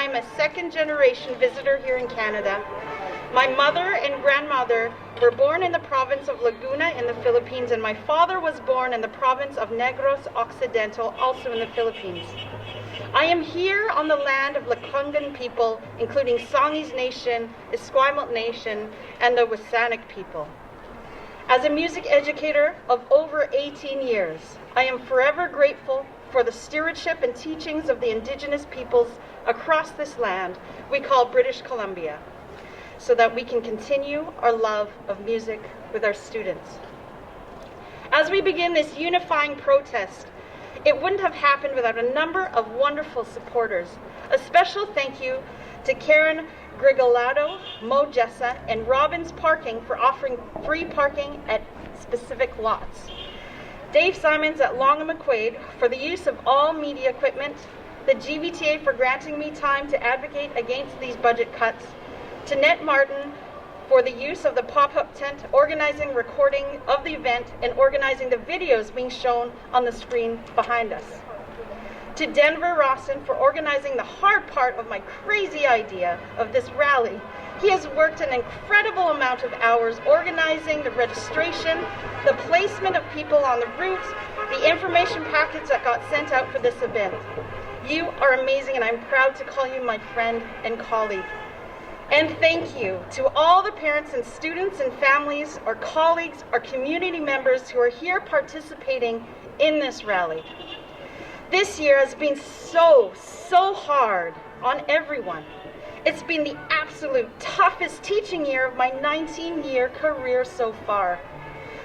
I am a second-generation visitor here in Canada. My mother and grandmother were born in the province of Laguna in the Philippines, and my father was born in the province of Negros Occidental, also in the Philippines. I am here on the land of Lakungan people, including Songhees Nation, Esquimalt Nation, and the Wasanic people. As a music educator of over 18 years, I am forever grateful for the stewardship and teachings of the Indigenous peoples across this land we call British Columbia, so that we can continue our love of music with our students. As we begin this unifying protest, it wouldn't have happened without a number of wonderful supporters. A special thank you to Karen Grigolado, Mo Jessa, and Robbins Parking for offering free parking at specific lots. Dave Simons at Long and McQuaid for the use of all media equipment, the GVTA for granting me time to advocate against these budget cuts, to Ned Martin for the use of the pop-up tent, organizing recording of the event, and organizing the videos being shown on the screen behind us. To Denver Rawson for organizing the hard part of my crazy idea of this rally. He has worked an incredible amount of hours organizing the registration, the placement of people on the route, the information packets that got sent out for this event. You are amazing, and I'm proud to call you my friend and colleague. And thank you to all the parents and students and families, our colleagues, our community members who are here participating in this rally. This year has been so hard on everyone. It's been the absolute toughest teaching year of my 19-year career so far.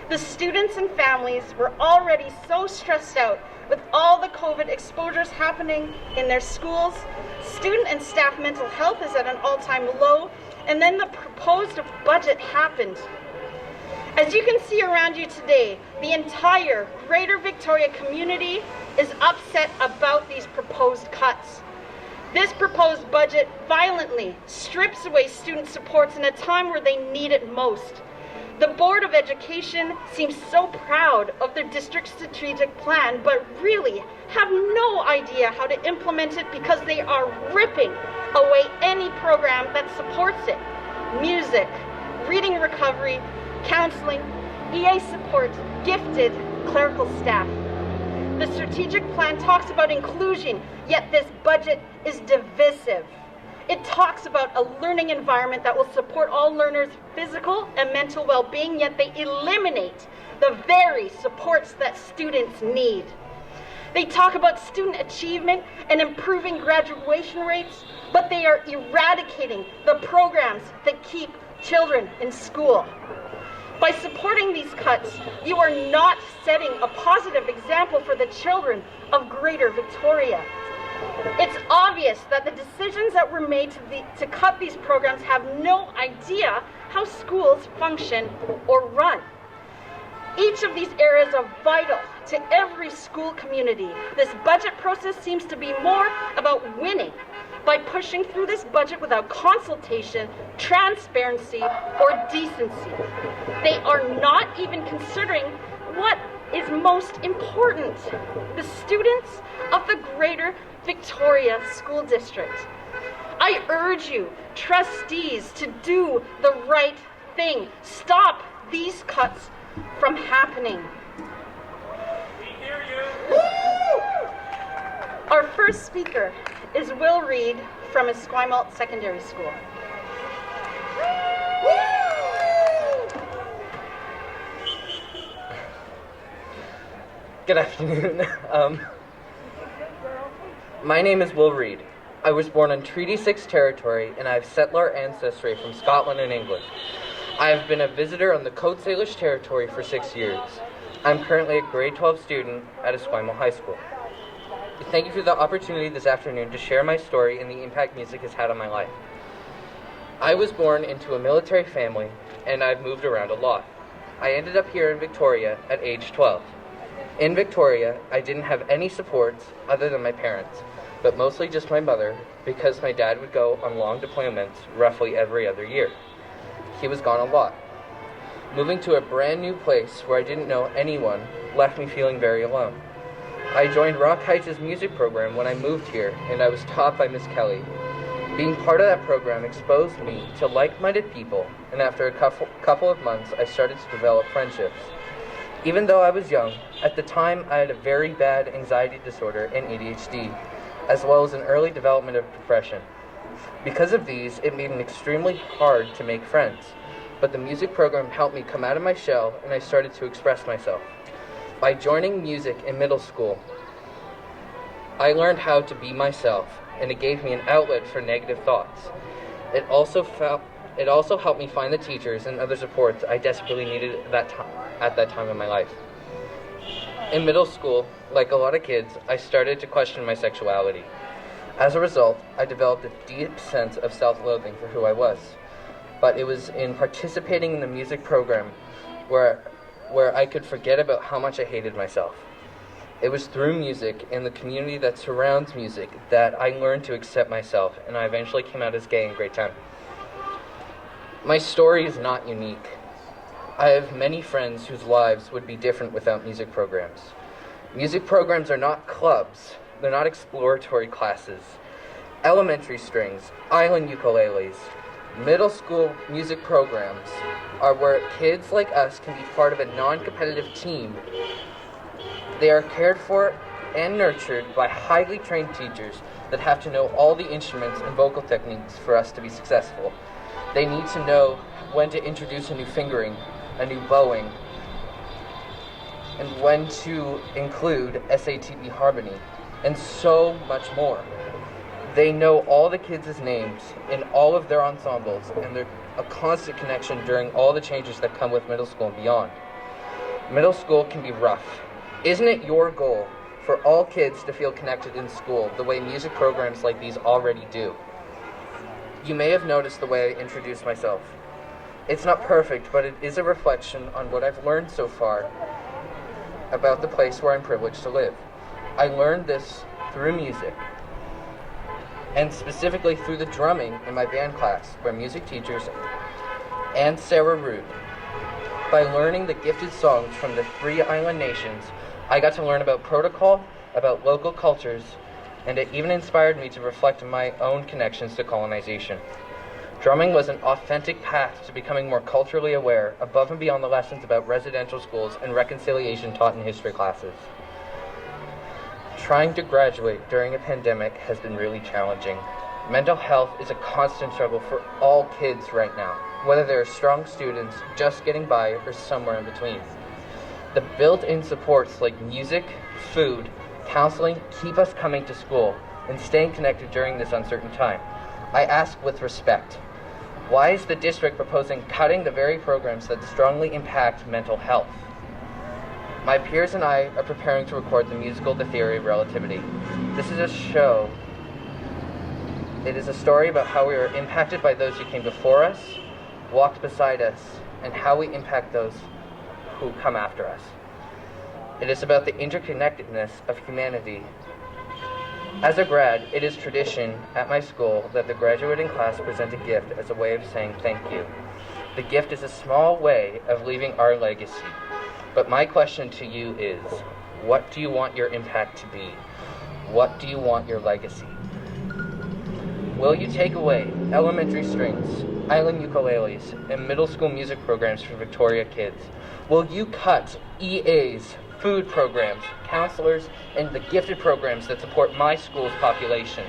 The students and families were already so stressed out with all the COVID exposures happening in their schools. Student and staff mental health is at an all-time low, and then the proposed budget happened. As you can see around you today, the entire Greater Victoria community is upset about these proposed cuts. This proposed budget violently strips away student supports in a time where they need it most. The Board of Education seems so proud of their district's strategic plan, but really have no idea how to implement it because they are ripping away any program that supports it. Music, reading recovery, counseling, EA support, gifted clerical staff. The strategic plan talks about inclusion, yet this budget is divisive. It talks about a learning environment that will support all learners' physical and mental well-being, yet they eliminate the very supports that students need. They talk about student achievement and improving graduation rates, but they are eradicating the programs that keep children in school. By supporting these cuts, you are not setting a positive example for the children of Greater Victoria. It's obvious that the decisions that were made to cut these programs have no idea how schools function or run. Each of these areas are vital to every school community. This budget process seems to be more about winning by pushing through this budget without consultation, transparency, or decency. They are not even considering what is most important: the students of the Greater Victoria School District. I urge you, trustees, to do the right thing. Stop these cuts from happening. We hear you. Our first speaker is Will Reid from Esquimalt Secondary School. Good afternoon. My name is Will Reid. I was born on Treaty 6 territory, and I have settler ancestry from Scotland and England. I have been a visitor on the Coast Salish territory for 6 years. I'm currently a grade 12 student at Esquimalt High School. Thank you for the opportunity this afternoon to share my story and the impact music has had on my life. I was born into a military family, and I've moved around a lot. I ended up here in Victoria at age 12. In Victoria, I didn't have any supports other than my parents, but mostly just my mother, because my dad would go on long deployments roughly every other year. He was gone a lot. Moving to a brand new place where I didn't know anyone left me feeling very alone. I joined Rock Heights' music program when I moved here, and I was taught by Miss Kelly. Being part of that program exposed me to like-minded people, and after a couple of months, I started to develop friendships. Even though I was young, at the time I had a very bad anxiety disorder and ADHD, as well as an early development of depression. Because of these, it made it extremely hard to make friends, but the music program helped me come out of my shell and I started to express myself. By joining music in middle school, I learned how to be myself, and it gave me an outlet for negative thoughts. It also helped me find the teachers and other supports I desperately needed at that time in my life. In middle school, like a lot of kids, I started to question my sexuality. As a result, I developed a deep sense of self-loathing for who I was. But it was in participating in the music program where I could forget about how much I hated myself. It was through music and the community that surrounds music that I learned to accept myself, and I eventually came out as gay in grade 10. My story is not unique. I have many friends whose lives would be different without music programs. Music programs are not clubs. They're not exploratory classes. Elementary strings, island ukuleles, middle school music programs are where kids like us can be part of a non-competitive team. They are cared for and nurtured by highly trained teachers that have to know all the instruments and vocal techniques for us to be successful. They need to know when to introduce a new fingering, a new bowing, and when to include SATB harmony, and so much more. They know all the kids' names in all of their ensembles, and they're a constant connection during all the changes that come with middle school and beyond. Middle school can be rough. Isn't it your goal for all kids to feel connected in school the way music programs like these already do? You may have noticed the way I introduced myself. It's not perfect, but it is a reflection on what I've learned so far about the place where I'm privileged to live. I learned this through music, and specifically through the drumming in my band class, where music teachers and Sarah Reid. By learning the gifted songs from the 3 island nations, I got to learn about protocol, about local cultures, and it even inspired me to reflect on my own connections to colonization. Drumming was an authentic path to becoming more culturally aware, above and beyond the lessons about residential schools and reconciliation taught in history classes. Trying to graduate during a pandemic has been really challenging. Mental health is a constant struggle for all kids right now, whether they're strong students, just getting by, or somewhere in between. The built-in supports like music, food, counseling keep us coming to school and staying connected during this uncertain time. I ask with respect, why is the district proposing cutting the very programs that strongly impact mental health? My peers and I are preparing to record the musical The Theory of Relativity. This is a show. It is a story about how we were impacted by those who came before us, walked beside us, and how we impact those who come after us. It is about the interconnectedness of humanity. As a grad, it is tradition at my school that the graduating class present a gift as a way of saying thank you. The gift is a small way of leaving our legacy. But my question to you is, what do you want your impact to be? What do you want your legacy? Will you take away elementary strings, island ukuleles, and middle school music programs for Victoria kids? Will you cut EAs, food programs, counselors, and the gifted programs that support my school's population?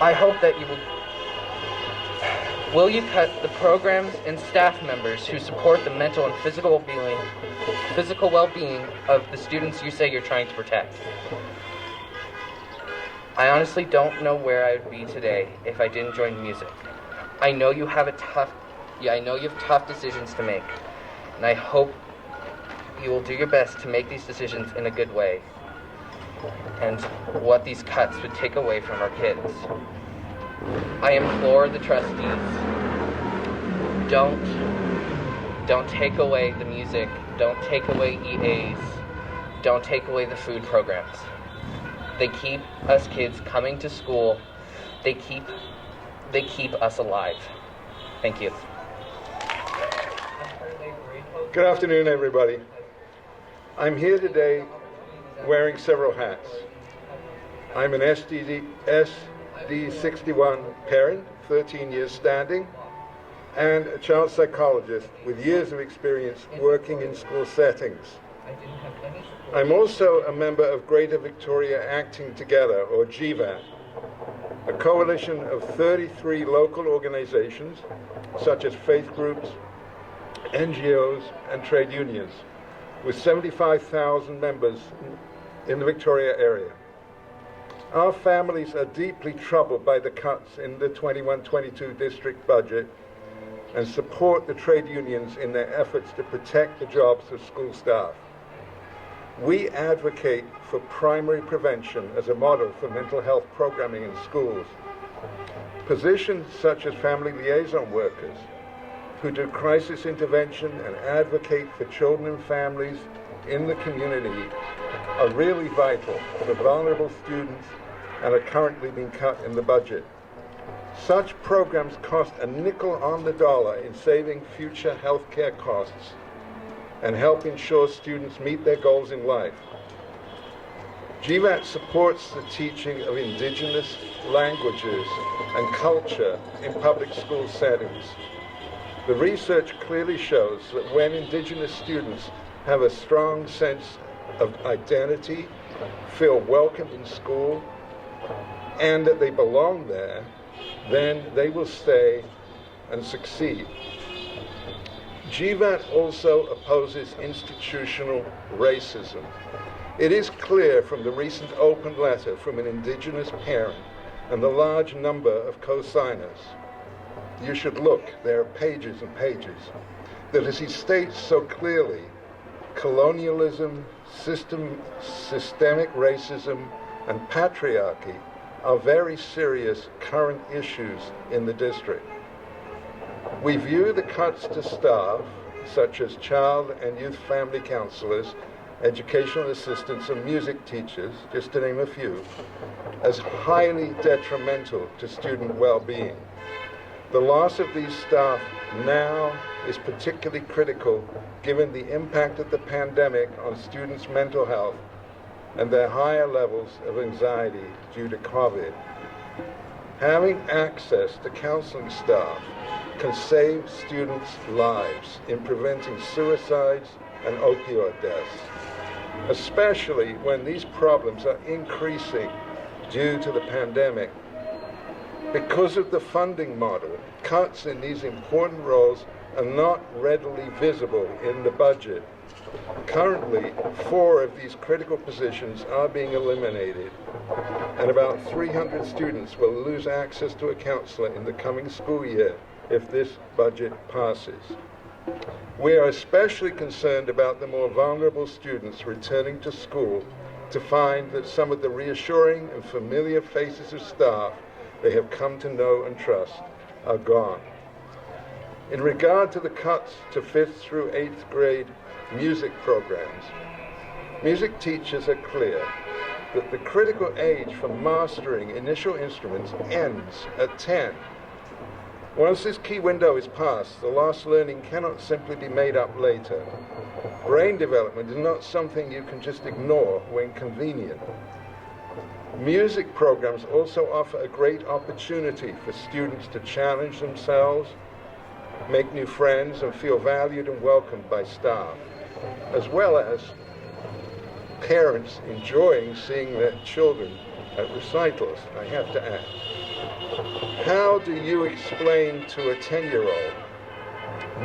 I hope that you will. Will you cut the programs and staff members who support the mental and physical well-being of the students you say you're trying to protect? I honestly don't know where I would be today if I didn't join music. I know you have tough decisions to make, and I hope you will do your best to make these decisions in a good way, and what these cuts would take away from our kids. I implore the trustees, don't take away the music, don't take away EAs, don't take away the food programs. They keep us kids coming to school. They keep us alive. Thank you. Good afternoon, everybody. I'm here today wearing several hats. I'm an D61 parent, 13 years standing, and a child psychologist with years of experience working in school settings. I'm also a member of Greater Victoria Acting Together, or GVAT, a coalition of 33 local organizations, such as faith groups, NGOs, and trade unions, with 75,000 members in the Victoria area. Our families are deeply troubled by the cuts in the 21-22 district budget and support the trade unions in their efforts to protect the jobs of school staff. We advocate for primary prevention as a model for mental health programming in schools. Positions such as family liaison workers, who do crisis intervention and advocate for children and families in the community, are really vital for vulnerable students and are currently being cut in the budget. Such programs cost a nickel on the dollar in saving future health care costs and help ensure students meet their goals in life. GVAT supports the teaching of Indigenous languages and culture in public school settings. The research clearly shows that when Indigenous students have a strong sense of identity, feel welcomed in school, and that they belong there, then they will stay and succeed. GVAT also opposes institutional racism. It is clear from the recent open letter from an Indigenous parent and the large number of co-signers, you should look, there are pages and pages, that as he states so clearly, colonialism, systemic racism, and patriarchy are very serious current issues in the district. We view the cuts to staff, such as child and youth family counselors, educational assistants, and music teachers, just to name a few, as highly detrimental to student well-being. The loss of these staff now is particularly critical given the impact of the pandemic on students' mental health and their higher levels of anxiety due to COVID. Having access to counseling staff can save students' lives in preventing suicides and opioid deaths, especially when these problems are increasing due to the pandemic. Because of the funding model, cuts in these important roles are not readily visible in the budget. Currently, 4 of these critical positions are being eliminated, and about 300 students will lose access to a counselor in the coming school year if this budget passes. We are especially concerned about the more vulnerable students returning to school to find that some of the reassuring and familiar faces of staff they have come to know and trust are gone. In regard to the cuts to 5th through 8th grade music programs, music teachers are clear that the critical age for mastering initial instruments ends at 10. Once this key window is passed, the lost learning cannot simply be made up later. Brain development is not something you can just ignore when convenient. Music programs also offer a great opportunity for students to challenge themselves, make new friends, and feel valued and welcomed by staff, as well as parents enjoying seeing their children at recitals, I have to add. How do you explain to a 10-year-old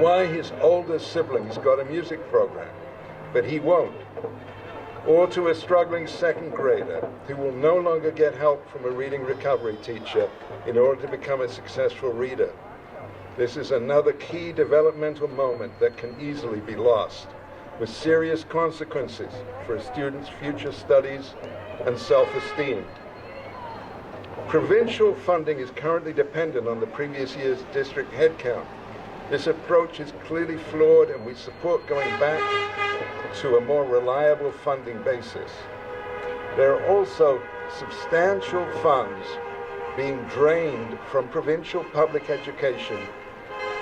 why his older siblings got a music program, but he won't? Or to a struggling 2nd grader who will no longer get help from a reading recovery teacher in order to become a successful reader? This is another key developmental moment that can easily be lost, with serious consequences for a student's future studies and self-esteem. Provincial funding is currently dependent on the previous year's district headcount. This approach is clearly flawed, and we support going back to a more reliable funding basis. There are also substantial funds being drained from provincial public education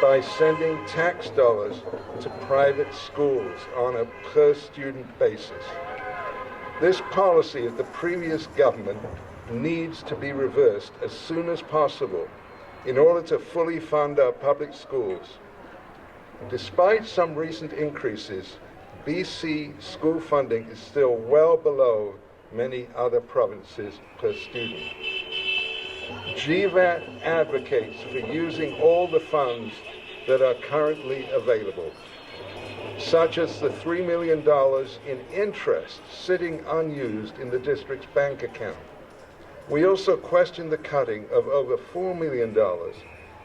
by sending tax dollars to private schools on a per-student basis. This policy of the previous government needs to be reversed as soon as possible in order to fully fund our public schools. Despite some recent increases, BC school funding is still well below many other provinces per student. GVAT advocates for using all the funds that are currently available, such as the $3 million in interest sitting unused in the district's bank account. We also question the cutting of over $4 million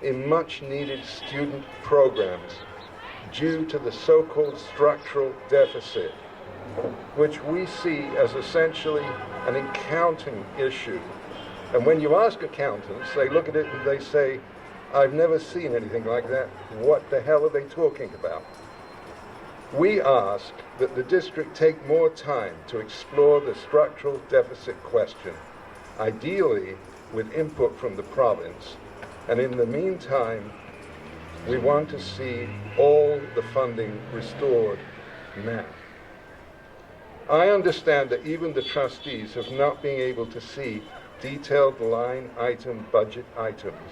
in much-needed student programs due to the so-called structural deficit, which we see as essentially an accounting issue. And when you ask accountants, they look at it and they say, "I've never seen anything like that. What the hell are they talking about?" We ask that the district take more time to explore the structural deficit question, ideally with input from the province, and in the meantime, we want to see all the funding restored now. I understand that even the trustees have not been able to see detailed line item budget items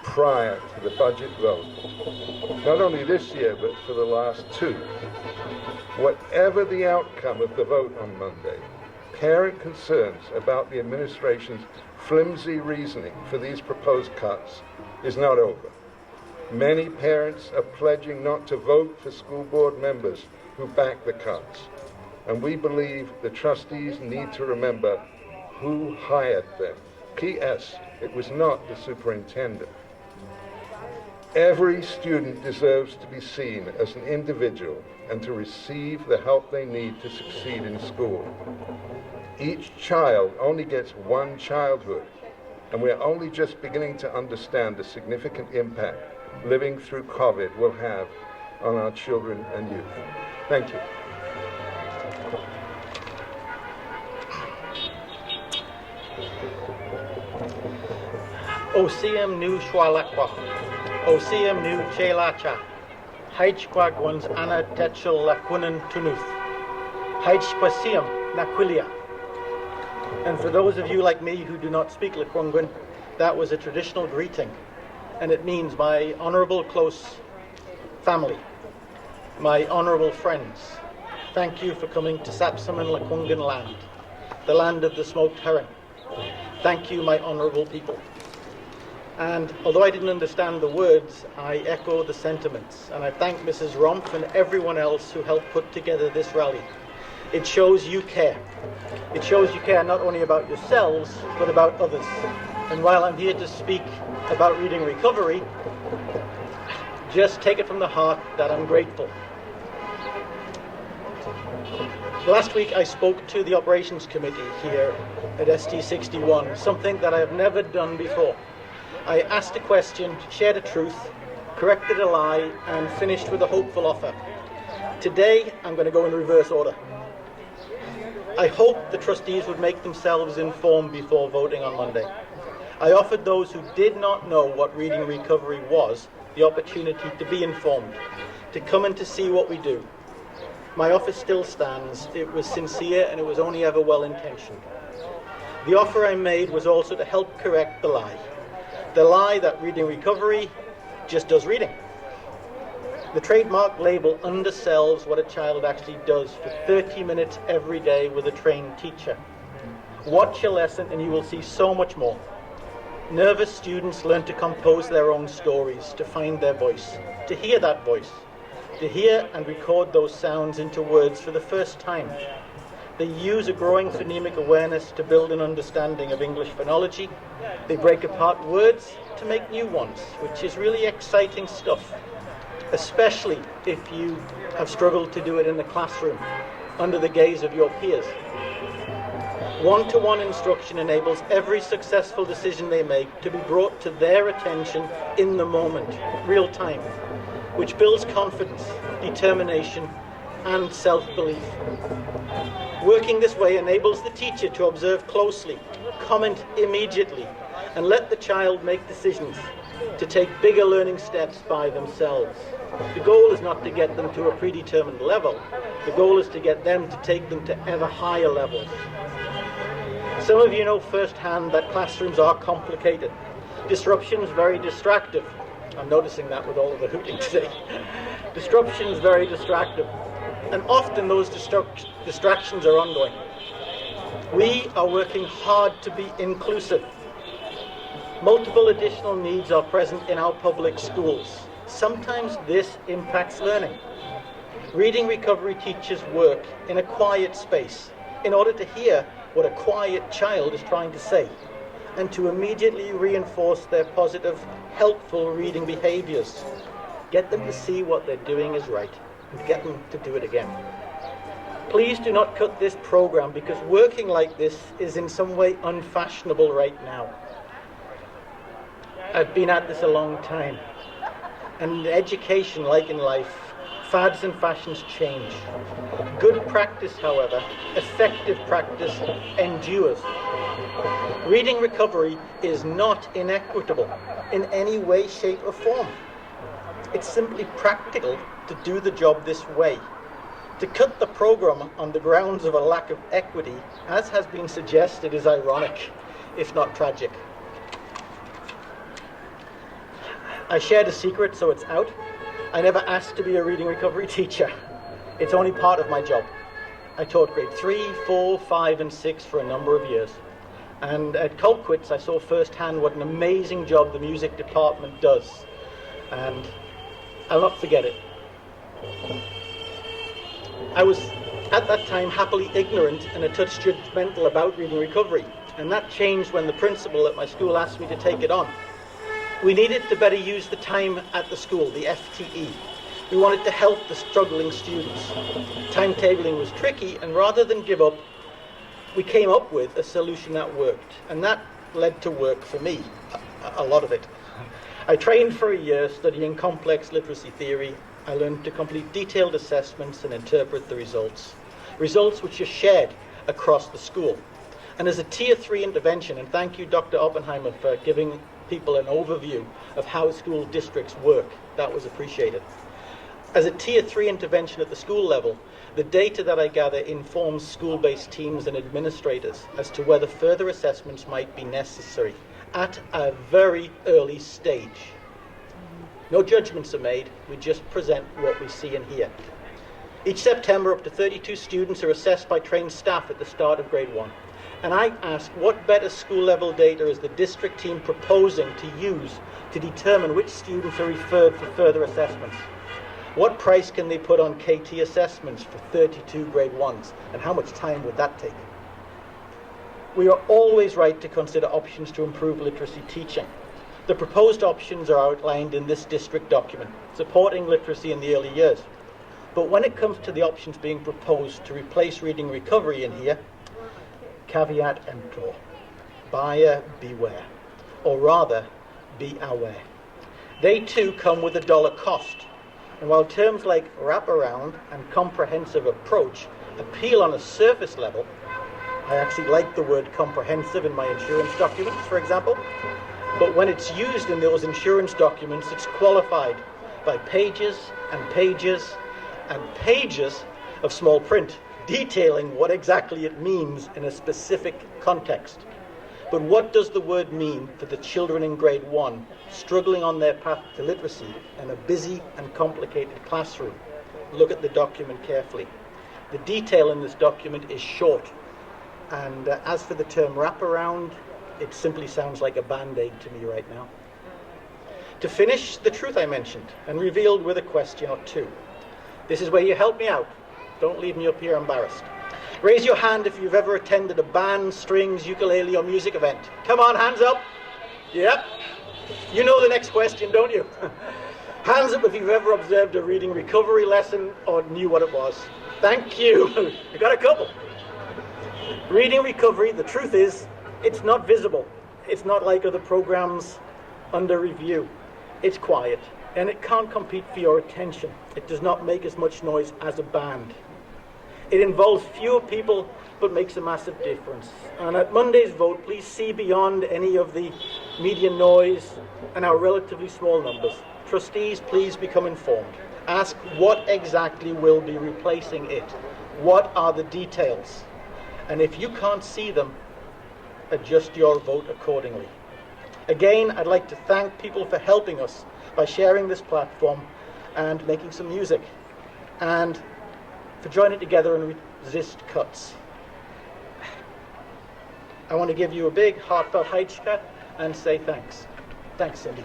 prior to the budget vote, not only this year, but for the last two. Whatever the outcome of the vote on Monday, parent concerns about the administration's flimsy reasoning for these proposed cuts is not over. Many parents are pledging not to vote for school board members who back the cuts, and we believe the trustees need to remember who hired them. P.S. It was not the superintendent. Every student deserves to be seen as an individual and to receive the help they need to succeed in school. Each child only gets one childhood, and we're only just beginning to understand the significant impact living through COVID will have on our children and youth. Thank you. OCM nu Shwalakwa, OCM nu Chelacha, Haichquagwans Anna Tetchel Lakunan Tunuth, Haichpasiam Naquilia. And for those of you like me who do not speak Lekwungwan, that was a traditional greeting, and it means my honorable close family, my honorable friends, thank you for coming to Sapsum and Lekwungwan land, the land of the smoked herring. Thank you, my honorable people. And although I didn't understand the words, I echo the sentiments, and I thank Mrs. Romphf and everyone else who helped put together this rally. It shows you care. It shows you care not only about yourselves, but about others. And while I'm here to speak about reading recovery, just take it from the heart that I'm grateful. Last week I spoke to the operations committee here at ST61, something that I have never done before. I asked a question, shared a truth, corrected a lie, and finished with a hopeful offer. Today, I'm going to go in reverse order. I hope the trustees would make themselves informed before voting on Monday. I offered those who did not know what reading recovery was the opportunity to be informed, to come and to see what we do. My offer still stands. It was sincere and it was only ever well-intentioned. The offer I made was also to help correct the lie. The lie that reading recovery just does reading. The trademark label undersells what a child actually does for 30 minutes every day with a trained teacher. Watch a lesson and you will see so much more. Nervous students learn to compose their own stories, to find their voice, to hear that voice, to hear and record those sounds into words for the first time. They use a growing phonemic awareness to build an understanding of English phonology. They break apart words to make new ones, which is really exciting stuff, especially if you have struggled to do it in the classroom under the gaze of your peers. One-to-one instruction enables every successful decision they make to be brought to their attention in the moment, real time, which builds confidence, determination, and self-belief. Working this way enables the teacher to observe closely, comment immediately, and let the child make decisions to take bigger learning steps by themselves. The goal is not to get them to a predetermined level. The goal is to get them to take them to ever higher levels. Some of you know firsthand that classrooms are complicated. Disruption is very distractive. I'm noticing that with all of the hooting today. Disruption is very distractive. And often those distractions are ongoing. We are working hard to be inclusive. Multiple additional needs are present in our public schools. Sometimes this impacts learning. Reading recovery teachers work in a quiet space in order to hear what a quiet child is trying to say and to immediately reinforce their positive, helpful reading behaviors. Get them to see what they're doing is right and get them to do it again. Please do not cut this program because working like this is in some way unfashionable right now. I've been at this a long time. And in education, like in life, fads and fashions change. Good practice, however, effective practice, endures. Reading recovery is not inequitable in any way, shape, or form. It's simply practical to do the job this way. To cut the program on the grounds of a lack of equity, as has been suggested, is ironic, if not tragic. I shared a secret, so it's out. I never asked to be a reading recovery teacher. It's only part of my job. I taught grade 3, 4, 5, and 6 for a number of years. And at CUPE, I saw firsthand what an amazing job the music department does. And I'll not forget it. I was, at that time, happily ignorant and a touch judgmental about reading recovery. And that changed when the principal at my school asked me to take it on. We needed to better use the time at the school, the FTE. We wanted to help the struggling students. Timetabling was tricky, and rather than give up, we came up with a solution that worked. And that led to work for me, a lot of it. I trained for a year studying complex literacy theory. I learned to complete detailed assessments and interpret the results. Results which are shared across the school. And as a Tier 3 intervention, and thank you, Dr. Oppenheimer, for giving people an overview of how school districts work. That was appreciated. As a Tier 3 intervention at the school level, the data that I gather informs school-based teams and administrators as to whether further assessments might be necessary at a very early stage. No judgments are made, we just present what we see and hear. Each September, up to 32 students are assessed by trained staff at the start of grade 1. And I ask, what better school-level data is the district team proposing to use to determine which students are referred for further assessments? What price can they put on KT assessments for 32 grade 1s, and how much time would that take? We are always right to consider options to improve literacy teaching. The proposed options are outlined in this district document, supporting literacy in the early years. But when it comes to the options being proposed to replace reading recovery in here, caveat emptor, buyer beware, or rather, be aware. They too come with a dollar cost. And while terms like wraparound and comprehensive approach appeal on a surface level, I actually like the word comprehensive in my insurance documents, for example, but when it's used in those insurance documents, it's qualified by pages and pages and pages of small print, detailing what exactly it means in a specific context. But what does the word mean for the children in grade 1 struggling on their path to literacy in a busy and complicated classroom? Look at the document carefully. The detail in this document is short. And as for the term wraparound, it simply sounds like a band-aid to me right now. To finish, the truth I mentioned and revealed with a question or two. This is where you help me out. Don't leave me up here embarrassed. Raise your hand if you've ever attended a band, strings, ukulele, or music event. Come on, hands up. Yep. You know the next question, don't you? Hands up if you've ever observed a reading recovery lesson or knew what it was. Thank you. I got a couple. Reading recovery, the truth is, it's not visible. It's not like other programs under review. It's quiet, and it can't compete for your attention. It does not make as much noise as a band. It involves fewer people, but makes a massive difference. And at Monday's vote, please see beyond any of the media noise and our relatively small numbers. Trustees, please become informed. Ask what exactly will be replacing it. What are the details? And if you can't see them, adjust your vote accordingly. Again, I'd like to thank people for helping us by sharing this platform and making some music, and for joining together and resist cuts. I want to give you a big heartfelt haichka and say thanks. Thanks, Cindy.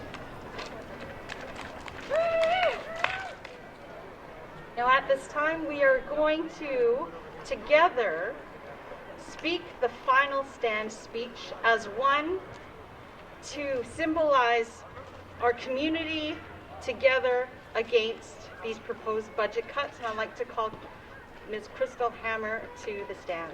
Now at this time we are going to together speak the final stand speech as one to symbolize our community together against these proposed budget cuts, and I'd like to call Ms. Kristil Hammer to the stand.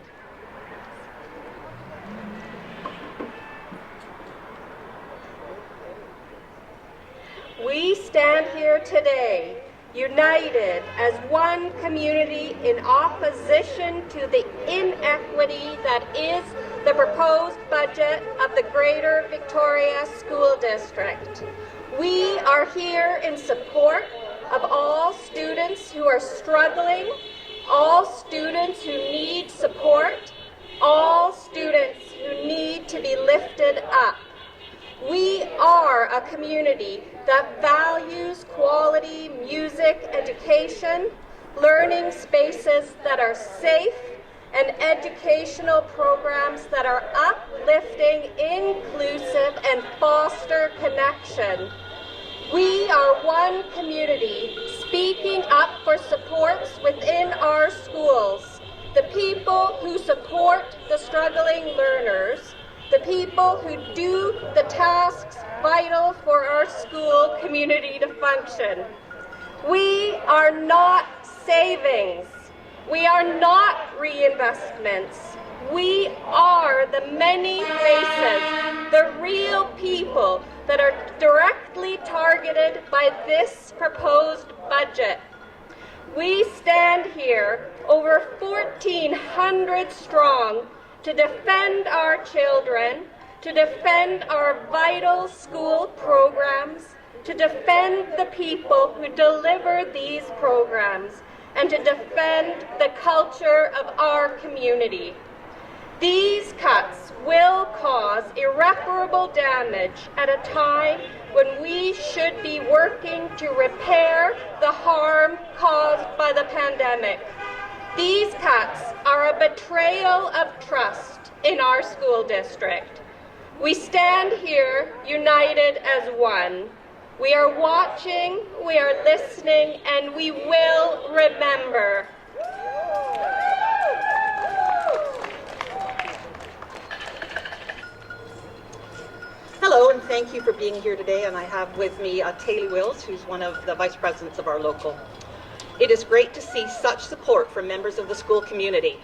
We stand here today, united as one community in opposition to the inequity that is the proposed budget of the Greater Victoria School District. We are here in support of all students who are struggling, all students who need support, all students who need to be lifted up. We are a community that values quality music education, learning spaces that are safe, and educational programs that are uplifting, inclusive, and foster connection. We are one community speaking up for supports within our schools, the people who support the struggling learners, the people who do the tasks vital for our school community to function. We are not savings. We are not reinvestments. We are the many faces, the real people that are directly targeted by this proposed budget. We stand here over 1,400 strong to defend our children, to defend our vital school programs, to defend the people who deliver these programs, and to defend the culture of our community. These cuts will cause irreparable damage at a time when we should be working to repair the harm caused by the pandemic. These cuts are a betrayal of trust in our school district. We stand here united as one. We are watching, we are listening, and we will remember. Hello, and thank you for being here today. And I have with me Taylor Wills, who's one of the vice presidents of our local. It is great to see such support from members of the school community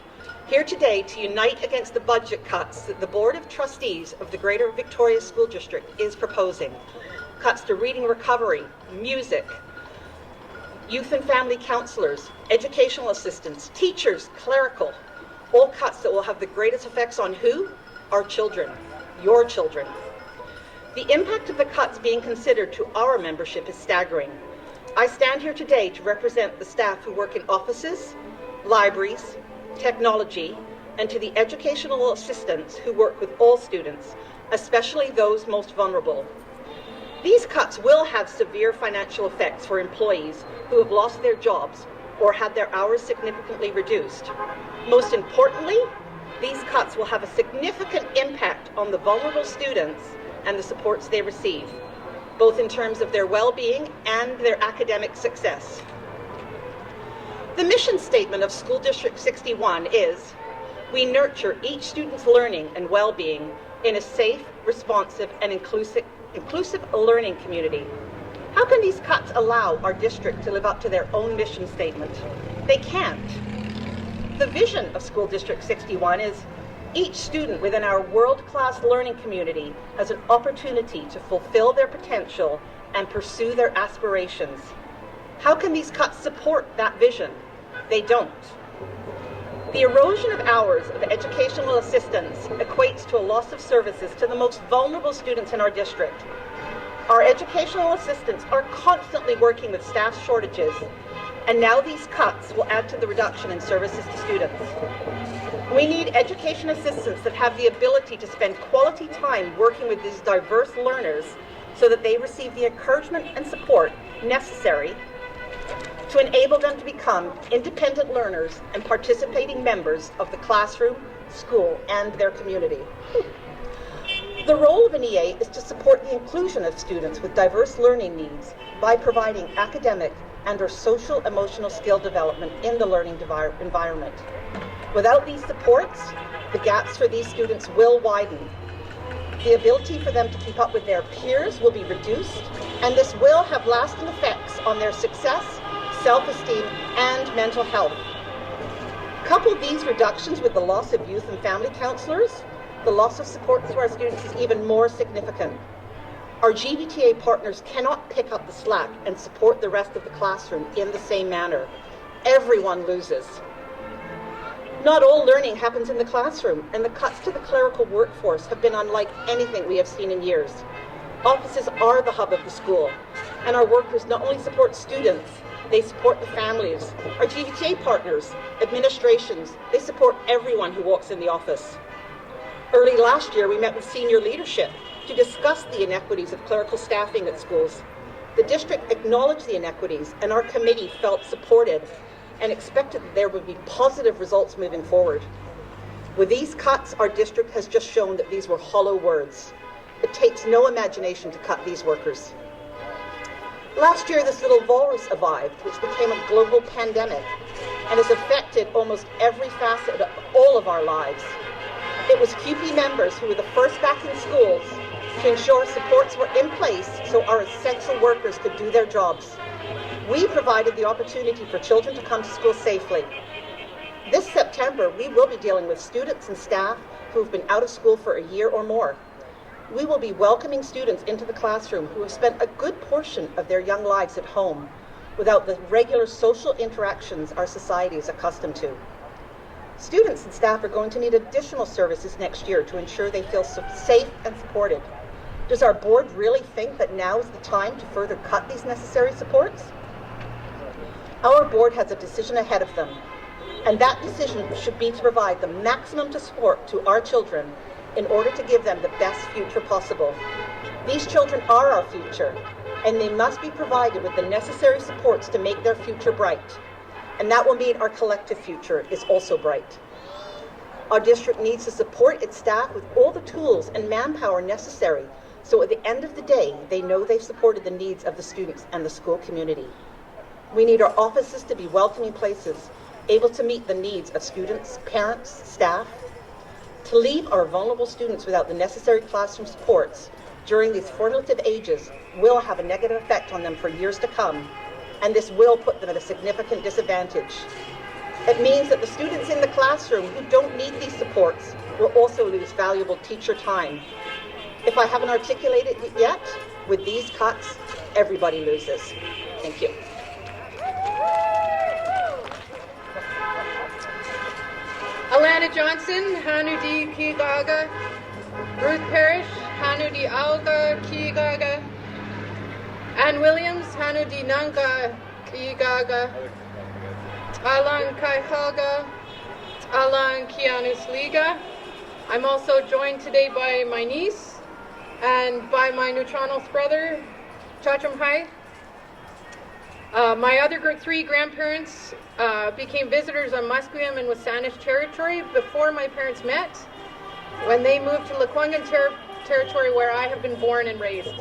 here today to unite against the budget cuts that the Board of Trustees of the Greater Victoria School District is proposing. Cuts to reading recovery, music, youth and family counselors, educational assistants, teachers, clerical, all cuts that will have the greatest effects on who? Our children, your children. The impact of the cuts being considered to our membership is staggering. I stand here today to represent the staff who work in offices, libraries, technology, and to the educational assistants who work with all students, especially those most vulnerable. These cuts will have severe financial effects for employees who have lost their jobs or had their hours significantly reduced. Most importantly, these cuts will have a significant impact on the vulnerable students and the supports they receive, both in terms of their well-being and their academic success. The mission statement of School District 61 is, we nurture each student's learning and well-being in a safe, responsive, and inclusive learning community. How can these cuts allow our district to live up to their own mission statement? They can't. The vision of School District 61 is each student within our world-class learning community has an opportunity to fulfill their potential and pursue their aspirations. How can these cuts support that vision? They don't. The erosion of hours of educational assistance equates to a loss of services to the most vulnerable students in our district. Our educational assistants are constantly working with staff shortages And now these cuts will add to the reduction in services to students. We need education assistants that have the ability to spend quality time working with these diverse learners so that they receive the encouragement and support necessary to enable them to become independent learners and participating members of the classroom, school, and their community. The role of an EA is to support the inclusion of students with diverse learning needs by providing academic and/or social-emotional skill development in the learning environment. Without these supports, the gaps for these students will widen. The ability for them to keep up with their peers will be reduced, and this will have lasting effects on their success, self-esteem, and mental health. Couple these reductions with the loss of youth and family counselors, the loss of support to our students is even more significant. Our GBTA partners cannot pick up the slack and support the rest of the classroom in the same manner. Everyone loses. Not all learning happens in the classroom, and the cuts to the clerical workforce have been unlike anything we have seen in years. Offices are the hub of the school, and our workers not only support students, they support the families. Our GBTA partners, administrations, they support everyone who walks in the office. Early last year, we met with senior leadership to discuss the inequities of clerical staffing at schools. The district acknowledged the inequities, and our committee felt supported and expected that there would be positive results moving forward. With these cuts, our district has just shown that these were hollow words. It takes no imagination to cut these workers. Last year, this little virus arrived, which became a global pandemic and has affected almost every facet of all of our lives. It was CUPE members who were the first back in schools to ensure supports were in place so our essential workers could do their jobs. We provided the opportunity for children to come to school safely. This September, we will be dealing with students and staff who have been out of school for a year or more. We will be welcoming students into the classroom who have spent a good portion of their young lives at home without the regular social interactions our society is accustomed to. Students and staff are going to need additional services next year to ensure they feel safe and supported. Does our board really think that now is the time to further cut these necessary supports? Our board has a decision ahead of them, and that decision should be to provide the maximum support to our children in order to give them the best future possible. These children are our future, and they must be provided with the necessary supports to make their future bright. And that will mean our collective future is also bright. Our district needs to support its staff with all the tools and manpower necessary so at the end of the day, they know they've supported the needs of the students and the school community. We need our offices to be welcoming places, able to meet the needs of students, parents, staff. To leave our vulnerable students without the necessary classroom supports during these formative ages will have a negative effect on them for years to come, and this will put them at a significant disadvantage. It means that the students in the classroom who don't need these supports will also lose valuable teacher time. If I haven't articulated it yet, with these cuts, everybody loses. Thank you. Alana Johnson, Hanu di Kigaga. Ruth Parrish, Hanu di Alga Kigaga. Ann Williams, Hanu di Nanga Kigaga. Alan Kaihaga, Alan Kianus Liga. I'm also joined today by my niece and by my Nutranos brother, Chacham Hai. My other three grandparents became visitors on Musqueam and Wasanich territory before my parents met, when they moved to Lekwungen territory where I have been born and raised.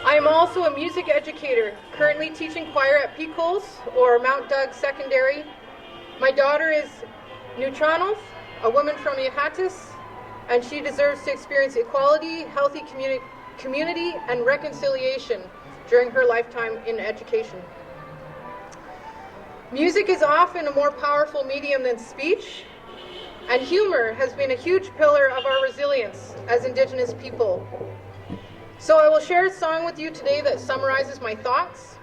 I am also a music educator, currently teaching choir at Picols or Mount Doug Secondary. My daughter is Nutranos, a woman from Yahatis, and she deserves to experience equality, healthy community, and reconciliation during her lifetime in education. Music is often a more powerful medium than speech, and humor has been a huge pillar of our resilience as Indigenous people. So I will share a song with you today that summarizes my thoughts.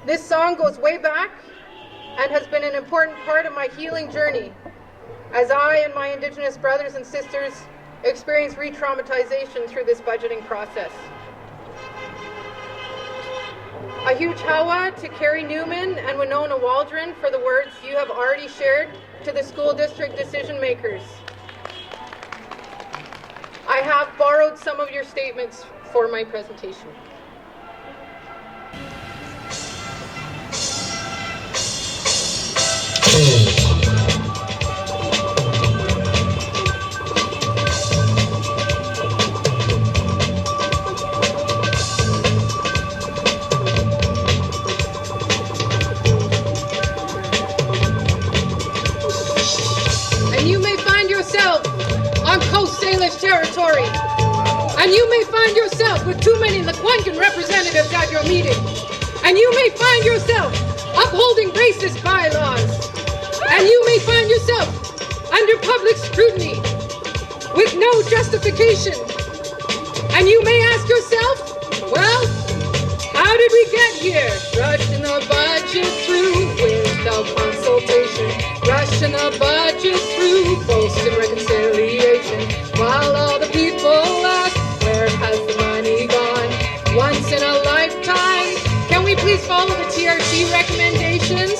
This song goes way back and has been an important part of my healing journey as I and my Indigenous brothers and sisters experience re-traumatization through this budgeting process. A huge hawa to Carrie Newman and Winona Waldron for the words you have already shared to the school district decision makers. I have borrowed some of your statements for my presentation. And you may find yourself on Coast Salish territory. And you may find yourself with too many Lekwungen representatives at your meeting. And you may find yourself upholding racist bylaws. And you may find yourself under public scrutiny with no justification. And you may ask yourself, well, how did we get here? Rushing the budget through without consultation. Rushing the budget through boasting reconciliation. While all the people ask, where has the money gone? Once in a lifetime, can we please follow the TRC recommendations?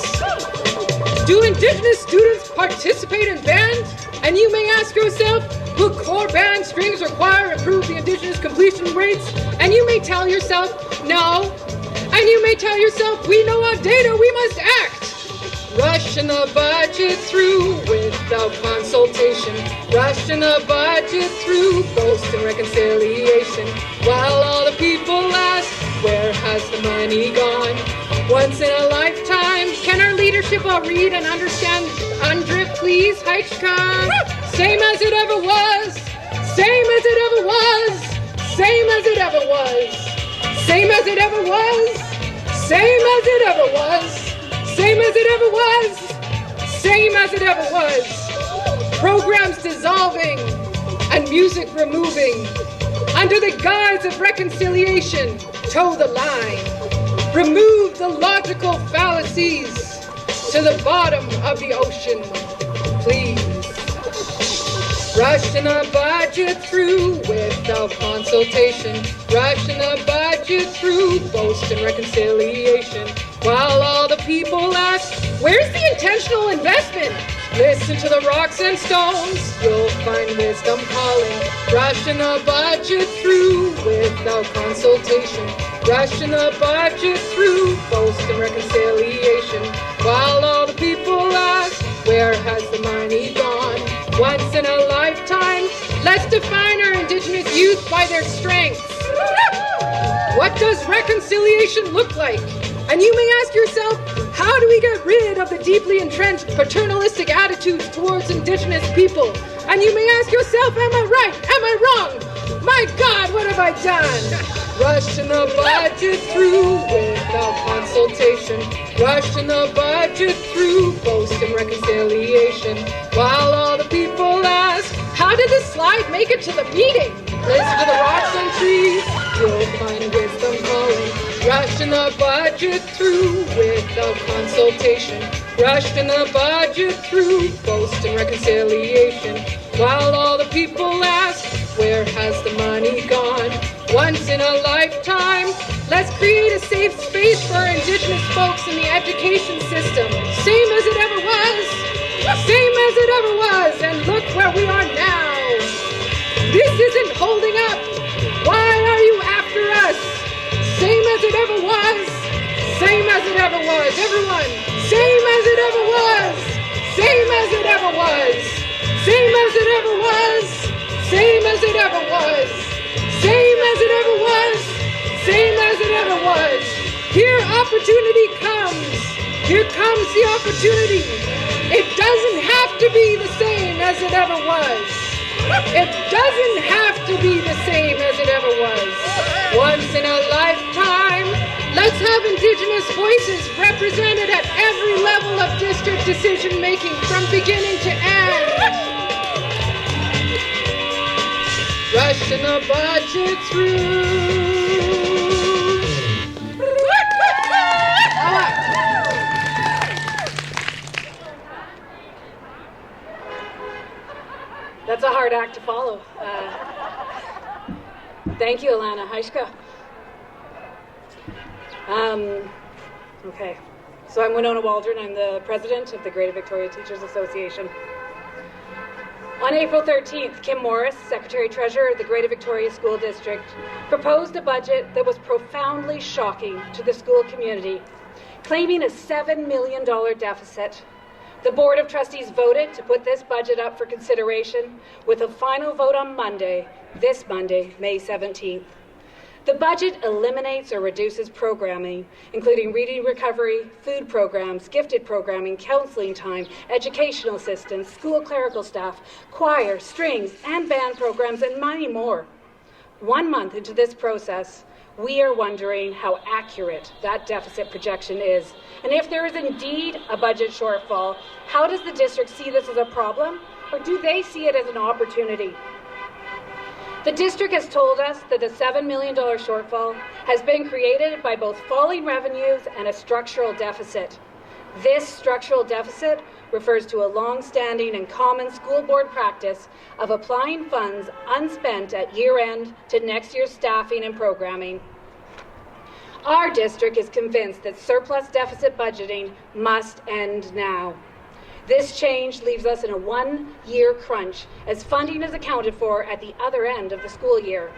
Do Indigenous students participate in band? And you may ask yourself, will core band strings require improve the Indigenous completion rates? And you may tell yourself, no. And you may tell yourself, we know our data, we must act. Rushing the budget through without consultation. Rushing the budget through boasting reconciliation. While all the people ask, where has the money gone? Once in a lifetime, can our leadership all read and understand UNDRIP, please? Heichka. Same as it ever was. Same as it ever was. Same as it ever was. Same as it ever was. Same as it ever was. Same as it ever was. Same as it ever was. Programs dissolving and music removing. Under the guise of reconciliation, toe the line. Remove the logical fallacies to the bottom of the ocean, please. Rushing the budget through without consultation. Rushing the budget through boasting reconciliation. While all the people ask, where's the intentional investment? Listen to the rocks and stones, you'll find wisdom calling. Rushing the budget through without consultation. Rushing the budget through boasting reconciliation. While all the people ask, where has the money gone? Once in a lifetime, let's define our Indigenous youth by their strengths. What does reconciliation look like? And you may ask yourself, how do we get rid of the deeply entrenched paternalistic attitudes towards Indigenous people? And you may ask yourself, am I right? Am I wrong? My God, what have I done? Rushing the budget through without consultation. Rushing the budget through boasting reconciliation. While all the people ask, how did this slide make it to the meeting? Listen to the rocks and trees, you'll find wisdom calling. Rushing the budget through without consultation. Rushing the budget through boasting reconciliation. While all the people ask, where has the money gone? Once in a lifetime, let's create a safe space for our Indigenous folks in the education system. Same as it ever was. Same as it ever was. And look where we are now. This isn't holding up. Why are you after us? Same as it ever was. Same as it ever was. Everyone. Same as it ever was. Same as it ever was. Same as it ever was. Same as it ever was. Same as it ever was. Same as it ever was. Here opportunity comes. Here comes the opportunity. It doesn't have to be the same as it ever was. It doesn't have to be the same as it ever was. Once in a lifetime, let's have Indigenous voices represented at every level of district decision making from beginning to end. Rushing the budget through. That's a hard act to follow. Thank you, Alana. Haishka. Okay. So I'm Winona Waldron. I'm the president of the Greater Victoria Teachers Association. On April 13th, Kim Morris, Secretary-Treasurer of the Greater Victoria School District, proposed a budget that was profoundly shocking to the school community, claiming a $7 million deficit. The Board of Trustees voted to put this budget up for consideration with a final vote on Monday, this Monday, May 17th. The budget eliminates or reduces programming, including reading recovery, food programs, gifted programming, counseling time, educational assistance, school clerical staff, choir, strings, and band programs, and many more. 1 month into this process, we are wondering how accurate that deficit projection is. And if there is indeed a budget shortfall, how does the district see this as a problem, or do they see it as an opportunity? The district has told us that the $7 million shortfall has been created by both falling revenues and a structural deficit. This structural deficit refers to a long-standing and common school board practice of applying funds unspent at year-end to next year's staffing and programming. Our district is convinced that surplus deficit budgeting must end now. This change leaves us in a one-year crunch as funding is accounted for at the other end of the school year.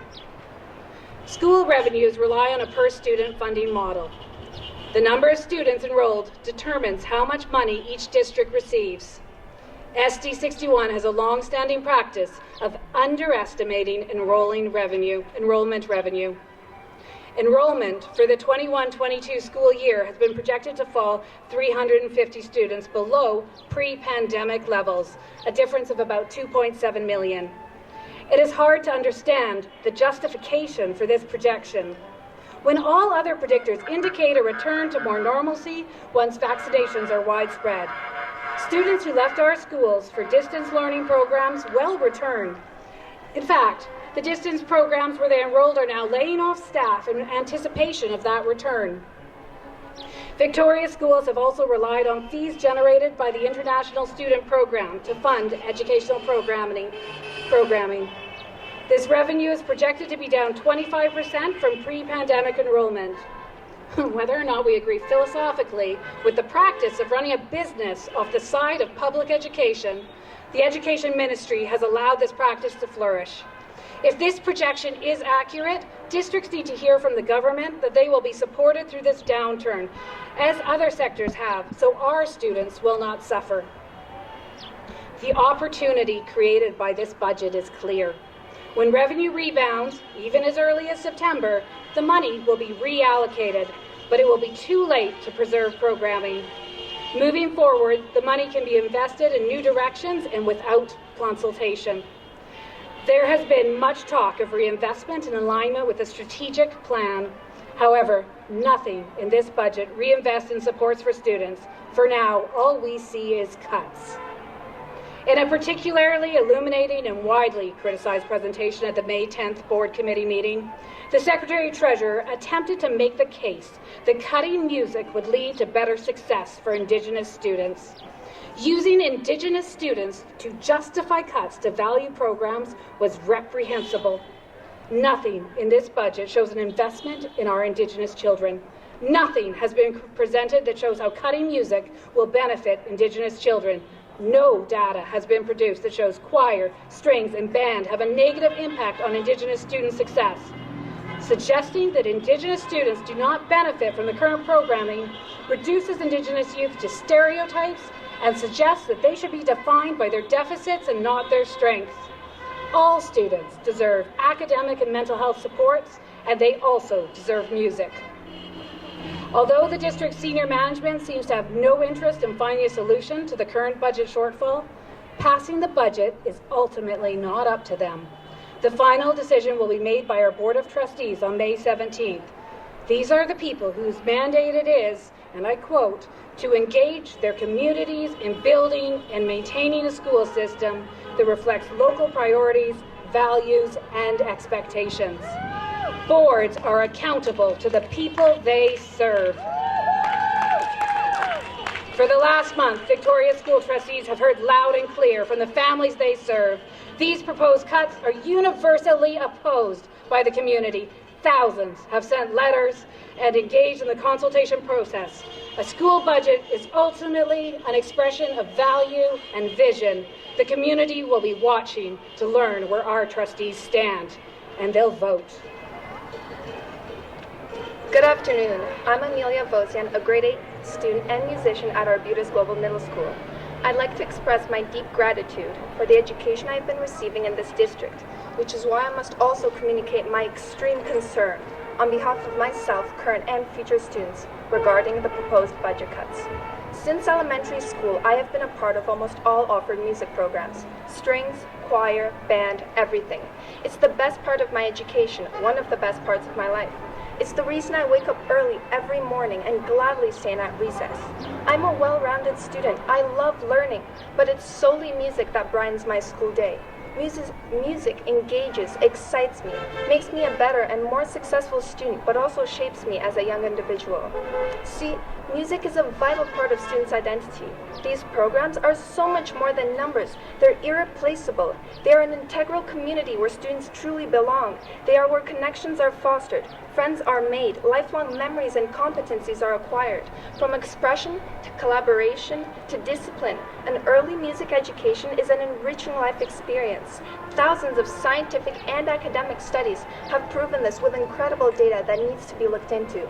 School revenues rely on a per-student funding model. The number of students enrolled determines how much money each district receives. SD 61 has a long-standing practice of underestimating enrollment revenue. Enrollment for the 21-22 school year has been projected to fall 350 students below pre-pandemic levels, a difference of about 2.7 million. It is hard to understand the justification for this projection when all other predictors indicate a return to more normalcy once vaccinations are widespread. Students who left our schools for distance learning programs will return. In fact, the distance programs where they enrolled are now laying off staff in anticipation of that return. Victoria schools have also relied on fees generated by the International Student Program to fund educational programming. This revenue is projected to be down 25% from pre-pandemic enrollment. Whether or not we agree philosophically with the practice of running a business off the side of public education, the Education Ministry has allowed this practice to flourish. If this projection is accurate, districts need to hear from the government that they will be supported through this downturn, as other sectors have, so our students will not suffer. The opportunity created by this budget is clear. When revenue rebounds, even as early as September, the money will be reallocated, but it will be too late to preserve programming. Moving forward, the money can be invested in new directions and without consultation. There has been much talk of reinvestment in alignment with a strategic plan. However, nothing in this budget reinvests in supports for students. For now, all we see is cuts. In a particularly illuminating and widely criticized presentation at the May 10th Board Committee meeting, the Secretary-Treasurer attempted to make the case that cutting music would lead to better success for Indigenous students. Using Indigenous students to justify cuts to value programs was reprehensible. Nothing in this budget shows an investment in our Indigenous children. Nothing has been presented that shows how cutting music will benefit Indigenous children. No data has been produced that shows choir, strings, and band have a negative impact on Indigenous student success. Suggesting that Indigenous students do not benefit from the current programming reduces Indigenous youth to stereotypes and suggests that they should be defined by their deficits and not their strengths. All students deserve academic and mental health supports, and they also deserve music. Although the district's senior management seems to have no interest in finding a solution to the current budget shortfall, passing the budget is ultimately not up to them. The final decision will be made by our Board of Trustees on May 17th. These are the people whose mandate it is, and I quote, to engage their communities in building and maintaining a school system that reflects local priorities, values, and expectations. Boards are accountable to the people they serve. For the last month, Victoria school trustees have heard loud and clear from the families they serve. These proposed cuts are universally opposed by the community. Thousands have sent letters and engaged in the consultation process. A school budget is ultimately an expression of value and vision. The community will be watching to learn where our trustees stand, and they'll vote. Good afternoon. I'm Emilia Vozian, a grade 8 student and musician at Arbutus Global Middle School. I'd like to express my deep gratitude for the education I've been receiving in this district, which is why I must also communicate my extreme concern on behalf of myself, current and future students, regarding the proposed budget cuts. Since elementary school, I have been a part of almost all offered music programs: strings, choir, band, everything. It's the best part of my education, one of the best parts of my life. It's the reason I wake up early every morning and gladly stay in at recess. I'm a well-rounded student. I love learning, but it's solely music that brightens my school day. Music engages, excites me, makes me a better and more successful student, but also shapes me as a young individual. See, music is a vital part of students' identity. These programs are so much more than numbers. They're irreplaceable. They are an integral community where students truly belong. They are where connections are fostered, friends are made, lifelong memories and competencies are acquired. From expression to collaboration to discipline, an early music education is an enriching life experience. Thousands of scientific and academic studies have proven this with incredible data that needs to be looked into.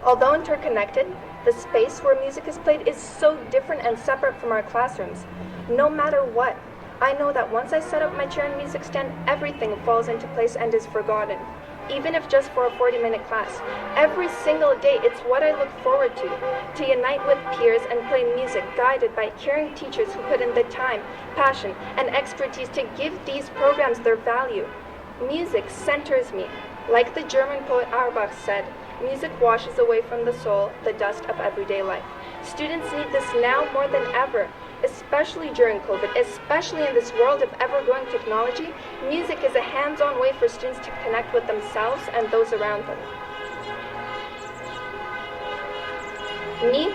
Although interconnected, the space where music is played is so different and separate from our classrooms. No matter what, I know that once I set up my chair and music stand, everything falls into place and is forgotten. Even if just for a 40-minute class. Every single day, it's what I look forward to unite with peers and play music guided by caring teachers who put in the time, passion, and expertise to give these programs their value. Music centers me. Like the German poet Auerbach said, music washes away from the soul the dust of everyday life. Students need this now more than ever, especially during COVID, especially in this world of ever-growing technology. Music is a hands-on way for students to connect with themselves and those around them. Me,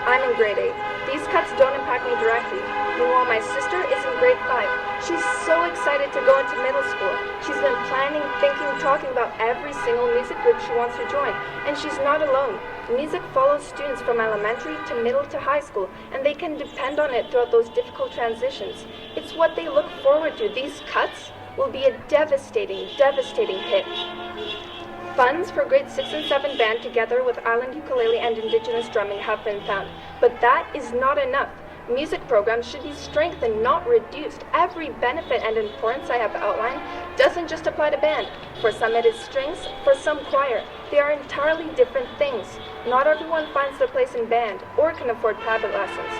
I'm in grade 8. These cuts don't impact me directly. Meanwhile, my sister is in grade 5. She's so excited to go into middle school. She's been planning, thinking, talking about every single music group she wants to join. And she's not alone. Music follows students from elementary to middle to high school, and they can depend on it throughout those difficult transitions. It's what they look forward to. These cuts will be a devastating, devastating hit. Funds for grade 6 and 7 band together with island ukulele and Indigenous drumming have been found, but that is not enough. Music programs should be strengthened, not reduced. Every benefit and importance I have outlined doesn't just apply to band. For some it is strings, for some choir. They are entirely different things. Not everyone finds their place in band or can afford private lessons.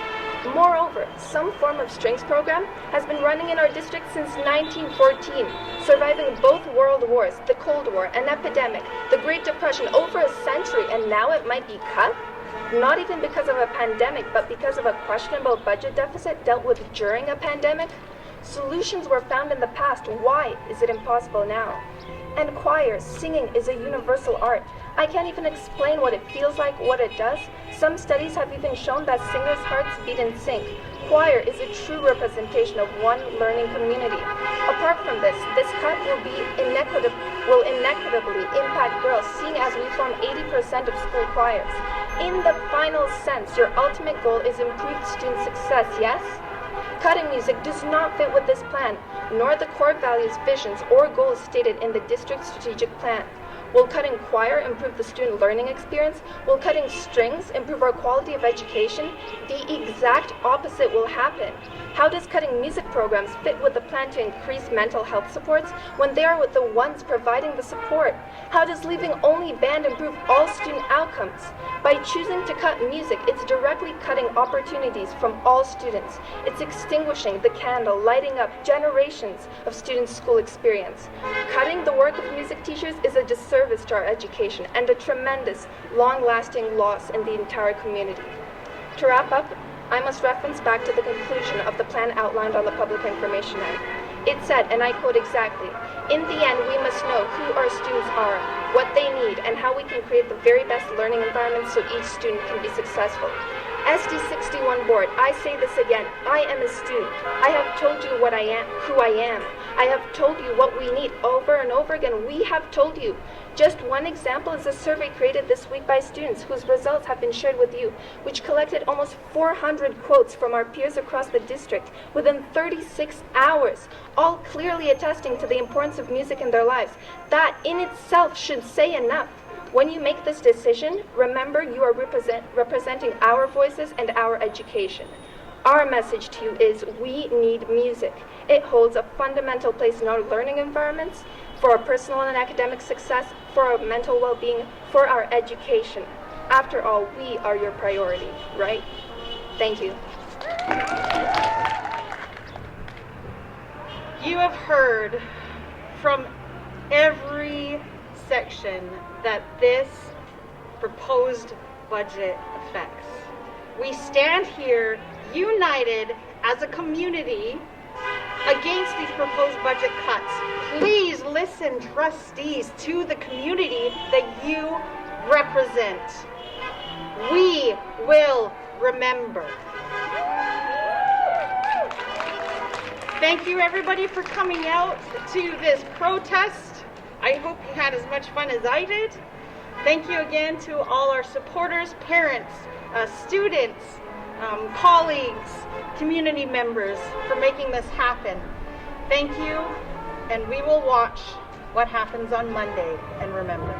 Moreover, some form of strings program has been running in our district since 1914, surviving both world wars, the Cold War, an epidemic, the Great Depression, over a century, and now it might be cut? Not even because of a pandemic, but because of a questionable budget deficit dealt with during a pandemic? Solutions were found in the past. Why is it impossible now? And choir, singing is a universal art. I can't even explain what it feels like, what it does. Some studies have even shown that singers' hearts beat in sync. Choir is a true representation of one learning community. Apart from this cut will inequitably impact girls, seeing as we form 80% of school choirs. In the final sense, your ultimate goal is improved student success, yes? Cutting music does not fit with this plan, nor the core values, visions, or goals stated in the district strategic plan. Will cutting choir improve the student learning experience? Will cutting strings improve our quality of education? The exact opposite will happen. How does cutting music programs fit with the plan to increase mental health supports when they are the ones providing the support? How does leaving only band improve all student outcomes? By choosing to cut music, it's directly cutting opportunities from all students. It's extinguishing the candle, lighting up generations of students' school experience. Cutting the work of music teachers is a disservice to our education and a tremendous, long-lasting loss in the entire community. To wrap up, I must reference back to the conclusion of the plan outlined on the Public Information Act. It said, and I quote exactly, "In the end, we must know who our students are, what they need, and how we can create the very best learning environment so each student can be successful. SD61 board, I say this again. I am a student. I have told you what I am, who I am. I have told you what we need over and over again. We have told you. Just one example is a survey created this week by students whose results have been shared with you, which collected almost 400 quotes from our peers across the district within 36 hours, all clearly attesting to the importance of music in their lives. That in itself should say enough. When you make this decision, remember you are representing our voices and our education. Our message to you is we need music. It holds a fundamental place in our learning environments, for our personal and academic success, for our mental well-being, for our education. After all, we are your priority, right? Thank you. You have heard from every section that this proposed budget affects. We stand here united as a community against these proposed budget cuts. Please listen, trustees, to the community that you represent. We will remember. Thank you everybody for coming out to this protest. I hope you had as much fun as I did. Thank you again to all our supporters, parents, students, colleagues, community members for making this happen. Thank you, and we will watch what happens on Monday and remember.